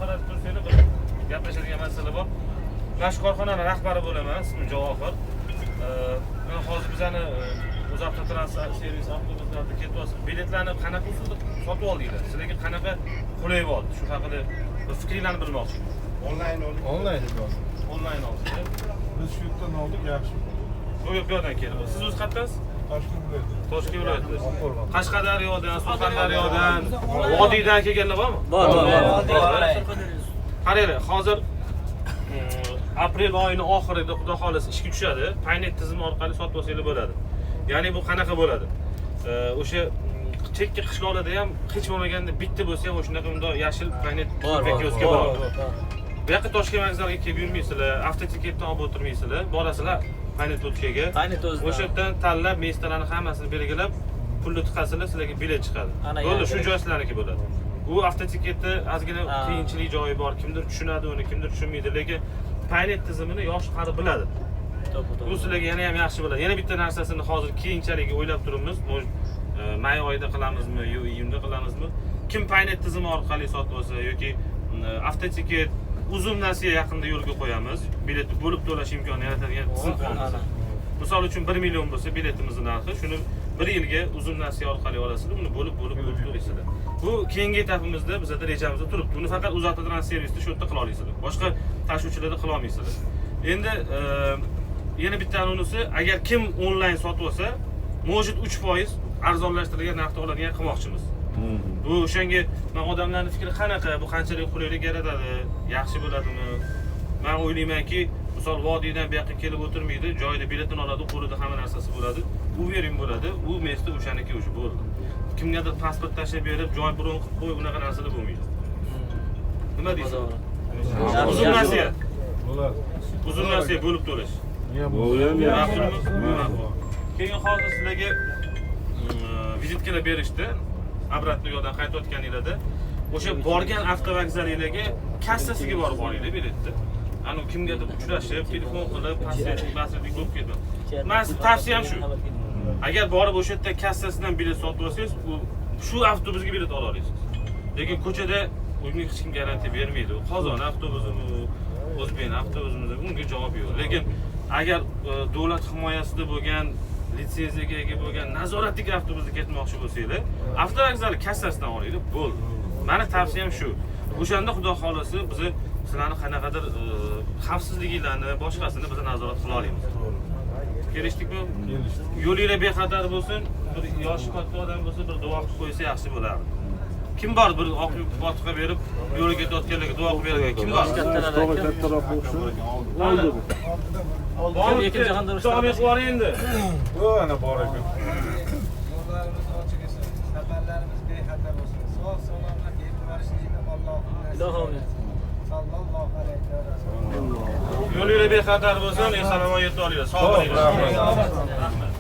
qarab tursanglar, bir gaplashadigan masala bor. Mana shu korxonaning rahbari bo'laman, ismim Javohir. Men hozir bizani Uzavtotrans servis avtobuslarida ketyapsiz. Biletlarni qanaqa usulda sotib oldinglar? Sizlarga qanaqa qulay bo'ldi? Shu haqida bir fikringizni bilmoqchiman. Onlayn oldik. Onlayn oldik. Onlayn oldingiz. Biz shu yerdan oldik, yaxshi bo'ldi. Bu yerdan keldi. Siz o'z qayerdansiz? Toshkent viloyati. Toshkent viloyati. Qashqadaryodan, Surxondaryodan, Vodiydan kelganlar bormi? Bor. Qaranglar, hozir aprel oyining oxirida xudo xolasa ishga tushadi. Paynet tizimi orqali sotib olsanglar bo'ladi. Ya'ni bu qanaqa bo'ladi? O'sha chekka qishloqlarda ham hech bo'lmaganda bitta bo'lsa ham o'shanaqa bunday yashil paynet yo'lga bor. Bu yoqqa Toshkent vokzaliga kelib yurmaysizlar, avtotiketdan olib o'tirmaysizlar, borasizlar paynet o'tkaga. Paynet o'zida. O'sha yerdan tanlab, mestalarni hammasini belgilab, pulni tiqasizlar, sizlarga bilet chiqadi. Bo'ldi, shu joy sizlarniki bo'ladi. Bu avtotiketda ozgina qiyinchilik joyi bor. Kimdir tushunadi uni, kimdir tushunmaydi, lekin paynet tizimini yosh qari biladi. Bu sizlarga yana ham yaxshi bo'ladi. Yana bitta narsasini hozir keyinchalik o'ylab turibmiz. May oyida qilamizmi yo iyunda qilamizmi? Kim paynet tizimi orqali sotib olsa yoki avtotiket uzun nasiya yaqinda yo'lga qo'yamiz. Biletni bo'lib to'lash imkonini yaratadigan tizim quramiz. Misol uchun 1 million bo'lsa biletimizning narxi, shuni 1 yilga uzun nasiya orqali olasizlar, uni bo'lib to'laysizlar. Bu keyingi etapimizda bizda rejamizda turibdi. Buni faqat Uzavtotrans servisda shu yerda qila olasizlar. Boshqa tashuvchilarda qila olmaysizlar. Endi yana bitta anonsi, agar kim onlayn sotib olsa, mojid 3% arzonlashtirilgan narxda oladigan qilmoqchimiz. Bu o'shanga men odamlarning fikri qanaqa, bu qanchalik qulaylik yaratadi, yaxshi bo'ladimi? Men o'ylaymanki, misol Vodiydan bu yoqqa kelib o'tirmaydi, joyida biletini oladi, qo'lida hamma narsasi bo'ladi, uvering bo'ladi, u mesda o'shaniki o'sha bo'ldi. Kimgadir pasport tashlab berib, joy bron qilib qo'y, unaqa narsalar bo'lmaydi. Nima deysiz? Uzun nasiya. Bo'ladi. Uzun nasiya bo'lib to'lash. Keyin hozir sizlarga vizitkalar berishdi. Obratno yo'ldan qaytayotganinglarda o'sha borgan avtovokzalinglarga kassasiga borib olinglar biletni. Ani kimgadir uchrashib, telefon qilib, pasiyatlik bo'lib ketmang. Men sizga tavsiyam shu. Agar borib o'sha yerda kassasidan bilet sotib olsangiz, shu avtobusga bilet ola olasiz. Lekin ko'chada unga hech kim garantiya bermaydi. Qozon avtobusimi, O'zbek avtobusimi, unga javob yo'q. Lekin agar davlat himoyasida bo'lgan, litsenziyaga ega bo'lgan, nazoratli avtobusda ketmoqchi bo'lsanglar, avtovokzal kassasidan olinglar, bo'ldi. Meni tavsiyam shu. O'shanda xudo xolasa biz sizlarni qanaqadir xavfsizliginglarni, boshqasini biz nazorat qila olamiz. Kelishdikmi? Kelishdik. Yo'linglar bexatar bo'lsin, bir yoshi katta odam bo'lsa, bir duo qilib qo'ysa yaxshi bo'lardi. Kim bor bir oq botiqa berib, yo'lga ketayotganlarga duo qilib bergan kim bor? Kattaroq Oldi. Ikkinchi jahonda urushda To'g'ri bor endi. Bu ana bor ekan. Yo'llarimiz ochiq etsin, safarlarimiz bexatar bo'lsin. Sog' salomat yetib borishingizga Allohim nasib etsin. Sallallohu alayhi va sallam. Yo'linglar bexatar bo'lsin, salomat yetib olinglar. Sog' bo'linglar. Rahmat.